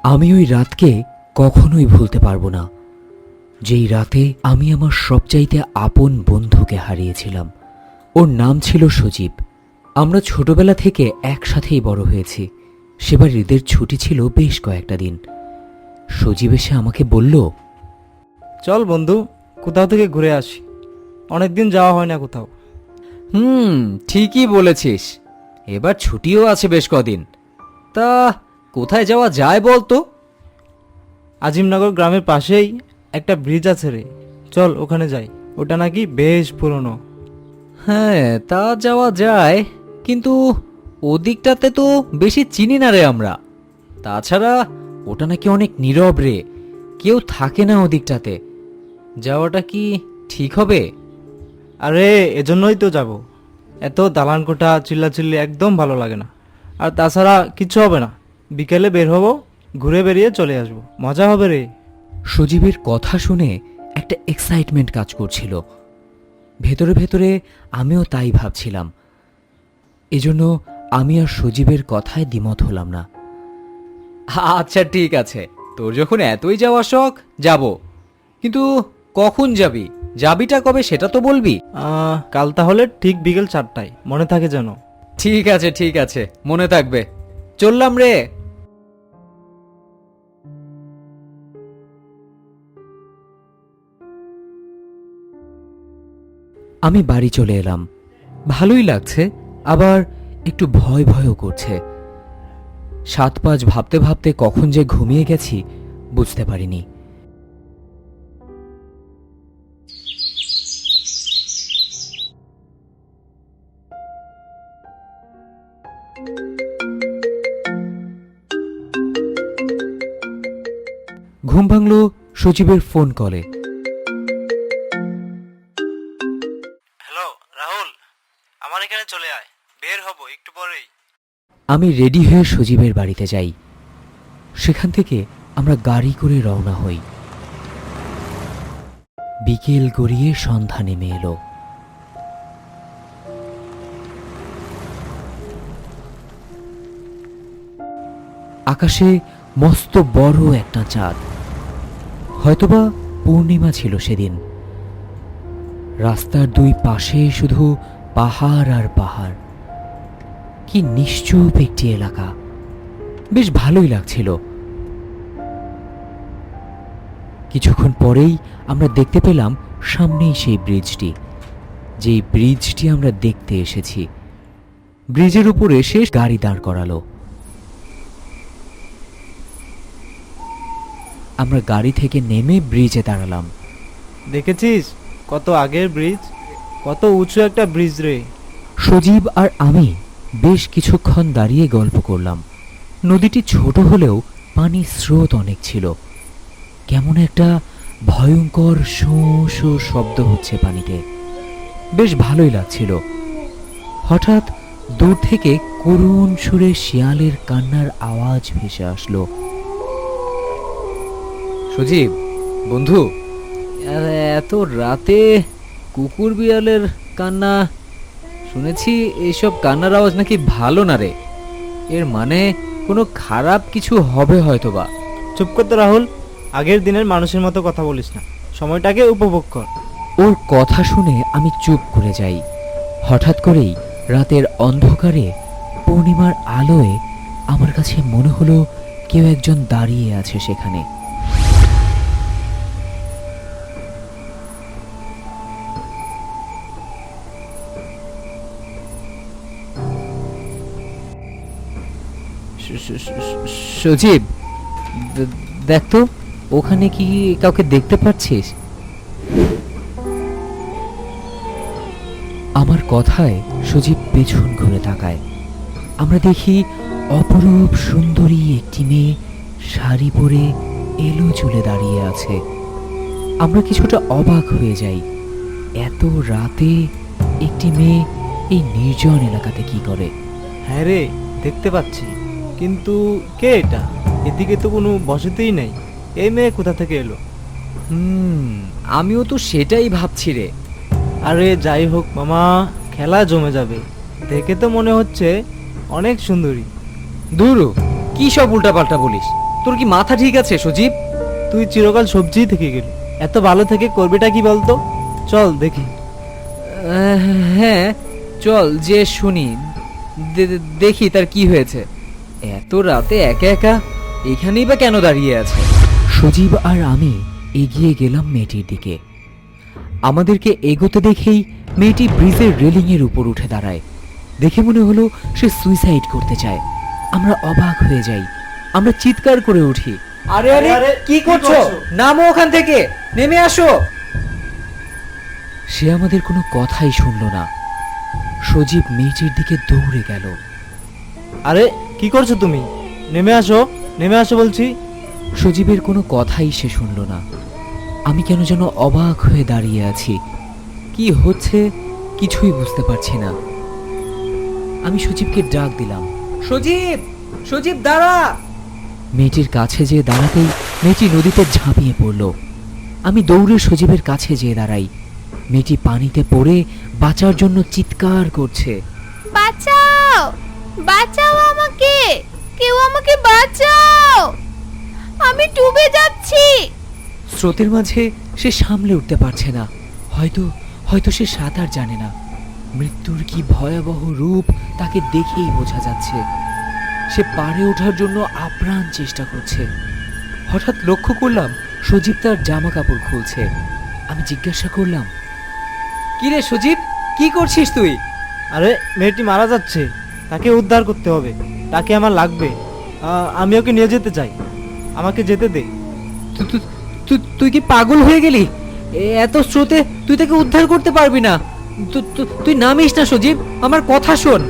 আমি ওই রাতকে কখনোই ভুলতে পারবো না, যেই রাতে আমি আমার সবচাইতে আপন বন্ধুকে হারিয়েছিলাম। ওর নাম ছিল সজীব। আমরা ছোটবেলা থেকে একসাথেই বড় হয়েছি। সেবার ঈদের ছুটি ছিল বেশ কয়েকটা দিন। সজীব এসে আমাকে বলল, চল বন্ধু, কোথাও থেকে ঘুরে আসি, অনেকদিন যাওয়া হয় না কোথাও। ঠিকই বলেছিস, এবার ছুটিও আছে বেশ কদিন। তা কোথায় যাওয়া যায় বলতো? আজিমনগর গ্রামের পাশেই একটা ব্রিজ আছে রে, চল ওখানে যাই। ওটা নাকি বেশ পুরনো। হ্যাঁ, তা যাওয়া যায়, কিন্তু ওদিকটাতে তো বেশি চিনি না রে আমরা। তাছাড়া ওটা নাকি অনেক নীরব রে, কেউ থাকে না ওদিকটাতে। যাওয়াটা কি ঠিক হবে? আরে এজন্যই তো যাব। এত দালান কোঠা চিল্লাচিল্লি একদম ভালো লাগে না। আর তাছাড়া কিছু হবে না, বিকেলে বের হব, ঘুরে বেরিয়ে চলে আসব, মজা হবে রে। সজীবের কথা শুনে একটা এক্সাইটমেন্ট কাজ করছিল ভেতরে ভেতরে। আমিও তাই ভাবছিলাম। এজন্য আমি আর সজীবের কথায় দ্বিমত হলাম না। আচ্ছা ঠিক আছে, তোর যখন এতই যাওয়া শখ, যাব। কিন্তু কখন যাবি? যাবিটা কবে সেটা তো বলবি। কাল তাহলে ঠিক বিকেল 4টায়, মনে থাকে যেন। ঠিক আছে ঠিক আছে, মনে থাকবে। চললাম রে। আমি বাড়ি চলে এলাম। ভালোই লাগছে, আবার একটু ভয় ভয়ও করছে। 7-5 ভাবতে ভাবতে কখন যে ঘুমিয়ে গেছি বুঝতে পারিনি। ঘুম ভাঙল সজীবের ফোন কলে। হ্যালো রাহুল, আমার এখানে চলে আয়, বের হব একটু পরেই। আমি রেডি হয়ে সজীবের বাড়িতে যাই। সেখান থেকে আমরা গাড়ি করে রওনা হই। বিকেল গড়িয়ে সন্ধ্যা নেমে এলো। আকাশে মস্ত বড় একটা চাঁদ, হয়তোবা পূর্ণিমা ছিল সেদিন। রাস্তার দুই পাশে শুধু পাহাড় আর পাহাড়। কি নিশ্চুপ একটি এলাকা, বেশ ভালোই লাগছিল। কিছুক্ষণ পরেই আমরা দেখতে পেলাম সামনেই সেই ব্রিজটি, যেই ব্রিজটি আমরা দেখতে এসেছি। ব্রিজের উপরে এসে গাড়ি দাঁড় করালো। আমরা গাড়ি থেকে নেমে ব্রিজে দাঁড়ালাম। দেখেছিস কত আগের ব্রিজ, কত উঁচু একটা ব্রিজ রে। সজীব আর আমি বেশ কিছুক্ষণ দাঁড়িয়ে গল্প করলাম। নদীটি ছোট হলেও পানির স্রোত অনেক ছিল। কেমন একটা ভয়ঙ্কর শোঁ শোঁ শব্দ হচ্ছে পানিতে, বেশ ভালোই লাগছিল। হঠাৎ দূর থেকে করুণ সুরে শিয়ালের কান্নার আওয়াজ ভেসে আসলো। সজীব বন্ধু, এত রাতে কুকুর বিড়ালের কান্না শুনেছি। এইসব কান্নার আওয়াজ নাকি ভালো না রে, এর মানে কোনো খারাপ কিছু হবে হয়তোবা। চুপ করতে রাহুল, আগের দিনের মানুষের মতো কথা বলিস না, সময়টাকে উপভোগ কর। ওর কথা শুনে আমি চুপ করে যাই। হঠাৎ করেই রাতের অন্ধকারে পূর্ণিমার আলোয় আমার কাছে মনে হলো কেউ একজন দাঁড়িয়ে আছে সেখানে। সজীব, দেখ তো, ওখানে কি কাউকে দেখতে পাচ্ছিস? আমার কথায় সজীব পেছন ঘুরে তাকায়। আমরা দেখি অপরূপ সুন্দরী একটি মেয়ে শাড়ি পরে এলো চুলে দাঁড়িয়ে আছে। আমরা কিছুটা অবাক হয়ে যাই, এত রাতে একটি মেয়ে এই নির্জন এলাকাতে কি করে? হ্যাঁ রে, দেখতে পাচ্ছি, কিন্তু কে এটা? এদিকে তো কোনো বসতিই নেই, এই মেয়ে কোথা থেকে এলো? আমিও তো সেটাই ভাবছি রে। আরে যাই হোক মামা, খেলা জমে যাবে। দেখে তো মনে হচ্ছে অনেক সুন্দরী। দূর, কি সব উল্টাপাল্টা বলিস? তোর কি মাথা ঠিক আছে সজীব? তুই চিরকাল সবজিই থেকে গেলি, এত ভালো থেকে করবিটা কি বলতো? চল দেখি। হ্যাঁ চল যে শুনি, দেখি তার কি হয়েছে। এত রাতে একা একা এখানেই বা কেন দাঁড়িয়ে আছে? সজীব আর আমি এগিয়ে গেলাম মেয়েটির দিকে। আমাদেরকে এগোতে দেখেই মেয়েটি ব্রিজের রেলিং এর উপর উঠে দাঁড়ায়। দেখে মনে হলো সে সুইসাইড করতে চায়। আমরা অবাক হয়ে যাই, আমরা চিৎকার করে উঠি, আরে আরে কি করছো? নামো ওখান থেকে, নেমে আসো। সে আমাদের কোনো কথাই শুনলো না। সজীব মেয়েটির দিকে দৌড়ে গেল। আরে কি করছো তুমি? নেমে আসো, নেমে আসো বলছি। সজীবের কোনো কথাই সে শুনলো না। আমি কেন যেন অবাক হয়ে দাঁড়িয়ে আছি, কি হচ্ছে কিছুই বুঝতে পারছি না। আমি সজীবকে ডাক দিলাম, সজীব, সজীব দাঁড়া। মেয়েটির কাছে যেয়ে দাঁড়াতেই মেয়েটি নদীতে ঝাঁপিয়ে পড়ল। আমি দৌড়ে সজীবের কাছে যেয়ে দাঁড়াই। মেয়েটি পানিতে পড়ে বাঁচার জন্য চিৎকার করছে, বাঁচাও, বাঁচাও আমাকে, কেউ আমাকে বাঁচাও, আমি ডুবে যাচ্ছি। স্রোতের মাঝে সে সামলে উঠতে পারছে না। হয়তো হয়তো সে সাঁতার জানে না। মৃত্যুর কি ভয়াবহ রূপ তাকে দেখেই বোঝা যাচ্ছে। সে পাড়ে ওঠার জন্য আপ্রাণ চেষ্টা করছে। হঠাৎ লক্ষ্য করলাম সজীব তার জামা কাপড় খুলছে। আমি জিজ্ঞাসা করলাম, কি রে সজীব, কি করছিস তুই? আরে মেয়েটি মারা যাচ্ছে, তাকে উদ্ধার করতে হবে, তাকে আমার লাগবে। আমি ওকে নিয়ে যেতে চাই, আমাকে যেতে দে। তুই কি পাগল হয়ে গেলি? এত স্রোতে তুই তাকে উদ্ধার করতে পারবি না। তুই নামিস না সজীব, আমার কথা শোন।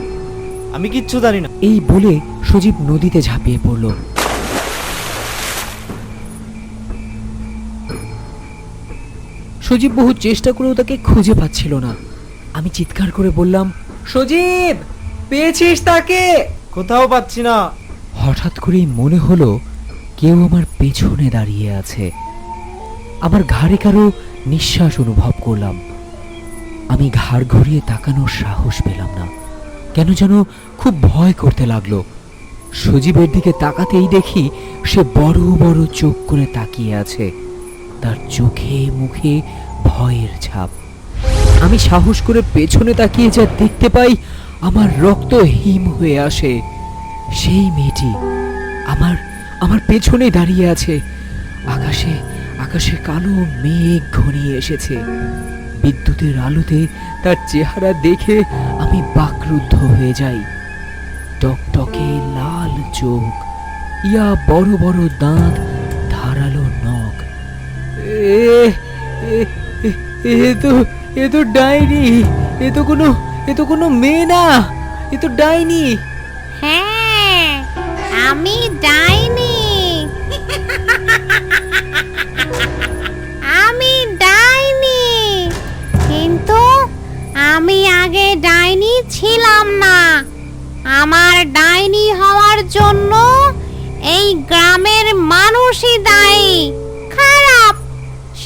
আমি কিচ্ছু জানি না। এই বলে সজীব নদীতে ঝাঁপিয়ে পড়ল। সজীব বহু চেষ্টা করেও তাকে খুঁজে পাচ্ছিল না। আমি চিৎকার করে বললাম, সজীব, পেয়েছিস তাকে? কোথাও পাচ্ছি না। হঠাৎ করেই মনে হলো কেউ আমার পেছনে দাঁড়িয়ে আছে। আমার ঘাড়ে কারো নিঃশ্বাস অনুভব করলাম। আমি ঘাড় ঘুরিয়ে তাকানোর সাহস পেলাম না, কেন যেন খুব ভয় করতে লাগলো। সজীবের দিকে তাকাতেই দেখি সে বড় বড় চোখ করে তাকিয়ে আছে। তার চোখে মুখে ভয়ের ছাপ। আমি সাহস করে পেছনে তাকিয়ে যা দেখতে পাই, আমার রক্ত হিম হয়ে আসে। সেই মেয়েটি আমার আমার পেছনে দাঁড়িয়ে আছে। আকাশে আকাশে কালো মেঘ ঘনিয়ে এসেছে। বিদ্যুতের আলোতে তার চেহারা দেখে আমি বাকরুদ্ধ হয়ে যাই। টকটকে লাল চোখ, ইয়া বড় বড় দাঁত, ধারালো নখ। এ তো ডাইনি, এ তো কোনো মেয়ে না, এ তো ডাইনি। হ্যাঁ, আমি ডাইনি, আমি ডাইনি, কিন্তু আমি আগে ডাইনি ছিলাম না। আমার ডাইনি হওয়ার জন্য এই গ্রামের মানুষই দায়ী। খারাপ,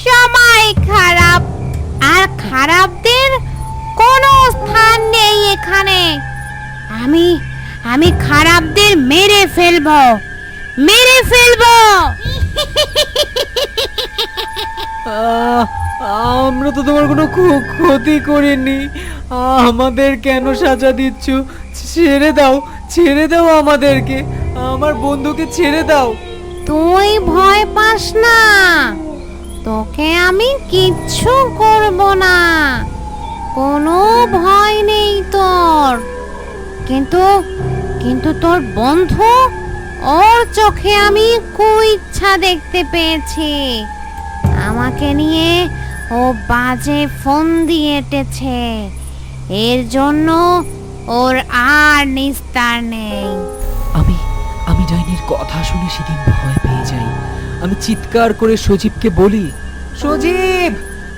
সবাই খারাপ, আর খারাপদের কোনো স্থান নেই এখানে। আমি খারাপদের মেরে ফেলবো, মেরে ফেলবো। আমরা তো তোমার কোনো ক্ষতি করিনি, আমাদের কেন সাজা দিচ্ছ? ছেড়ে দাও, ছেড়ে দাও আমাদেরকে, আমার বন্ধুকে ছেড়ে দাও। তুই ভয় পাস না, তোকে আমি কিচ্ছু করব না, কোনো ভয় নেই তোর। কিন্তু কিন্তু তোর বন্ধু, ওর চোখে আমি কুইচ্ছা দেখতে পেয়েছি। আমাকে নিয়ে ও বাজে ফোন দিয়ে এঁটেছে, এর জন্য ওর আর নিস্তার নেই। আমি ডাইনির কথা শুনে সেদিন ভয় পেয়ে যাই। আমি চিৎকার করে সজীবকে বলি, সজীব,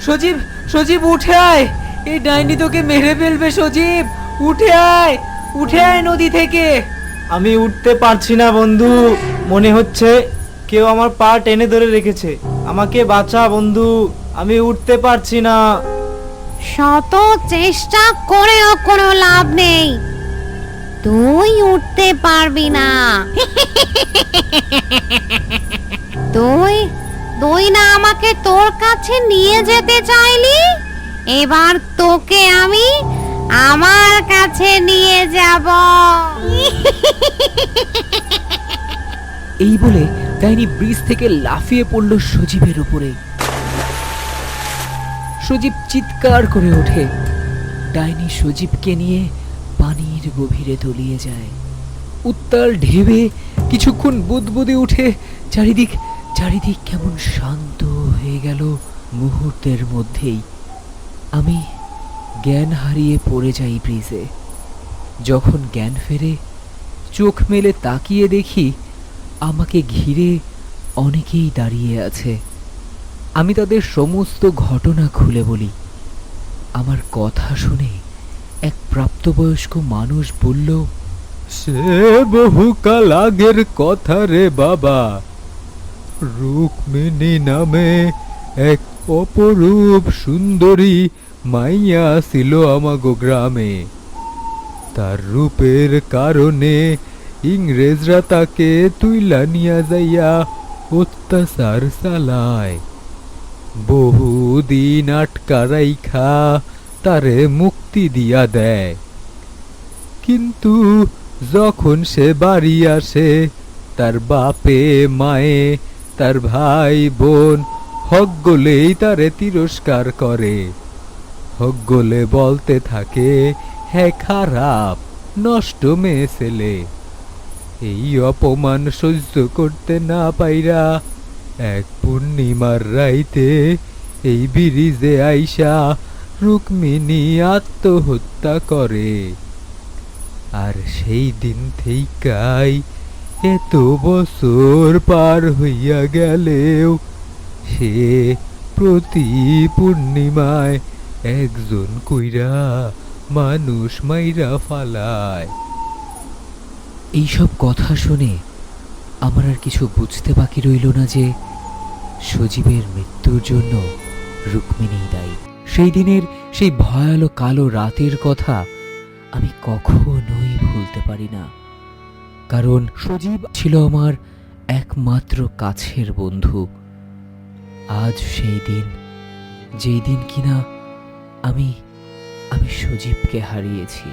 সজীব, সজীব উঠে আয়, এই ডাইনি তোকে মেরে ফেলবে। সজীব উঠে আয়, উঠে আয় নদী থেকে। আমি উঠতে পারছি না বন্ধু, মনে হচ্ছে কেউ আমার পা টেনে ধরে রেখেছে। আমাকে বাঁচা বন্ধু, আমি উঠতে পারছি না। শত চেষ্টা করেও কোনো লাভ নেই। তুই উঠতে পারবি না। তুই তুই না আমাকে তোর কাছে নিয়ে যেতে চাইলি, এবার তোকে আমি আমার কাছে নিয়ে যাব। এই বলে ডাইনি ব্রিজ থেকে লাফিয়ে পড়ল সজীবের উপরে। সজীব চিৎকার করে ওঠে। ডাইনি সজীবকে নিয়ে পানির গভীরে তলিয়ে যায়। উত্তাল ঢেবে কিছুক্ষণ বুদবুদে উঠে চারিদিক চারিদিক কেমন শান্ত হয়ে গেল মুহূর্তের মধ্যেই। আমি জ্ঞান হারিয়ে পড়ে যাই ব্রিজে। যখন জ্ঞান ফেরে চোখ মেলে তাকিয়ে দেখি আমাকে ঘিরে অনেকেই দাঁড়িয়ে আছে। আমি তাদের সমস্ত ঘটনা খুলে বলি। আমার কথা শুনে এক প্রাপ্তবয়স্ক মানুষ বলল, সে বহুকাল আগের কথা রে বাবা। রুক্মিণী নামে এক অপরূপ সুন্দরী মাইয়া ছিল আমাগো গ্রামে। তার রূপের কারণে ইংরেজরা তাকে তুইলা নিয়া যাইয়া অত্যাচার চালায়। বহুদিন আটকা রাইখা তারে মুক্তি দিয়া দেয়। কিন্তু যখন সে বাড়ি আসে, তার বাপে মায়ে তার ভাই বোন হকগোলেই তারে তিরস্কার করে। হকগোলে বলতে থাকে, হ্যাঁ খারাপ নষ্ট মেয়ে ছেলে। এই অপমান সহ্য করতে না পাইরা এক পূর্ণিমার রাইতে এই ব্রিজে আইসা রুক্মিণী আত্মহত্যা করে। আর সেই দিন থেইকাই এত বছর পার হইয়া গেলেও সে প্রতি পূর্ণিমায় একজন কইরা মানুষ মাইরা ফালায়। এইসব কথা শুনে আমার আর কিছু বুঝতে বাকি রইল না যে সজীবের মৃত্যুর জন্য রুক্মিণীই দায়ী। সেই দিনের সেই ভয়ালো কালো রাতের কথা আমি কখনোই ভুলতে পারি না, কারণ সজীব ছিল আমার একমাত্র কাছের বন্ধু। আজ সেই দিন, যেই দিন কিনা আমি সজীবকে হারিয়েছি।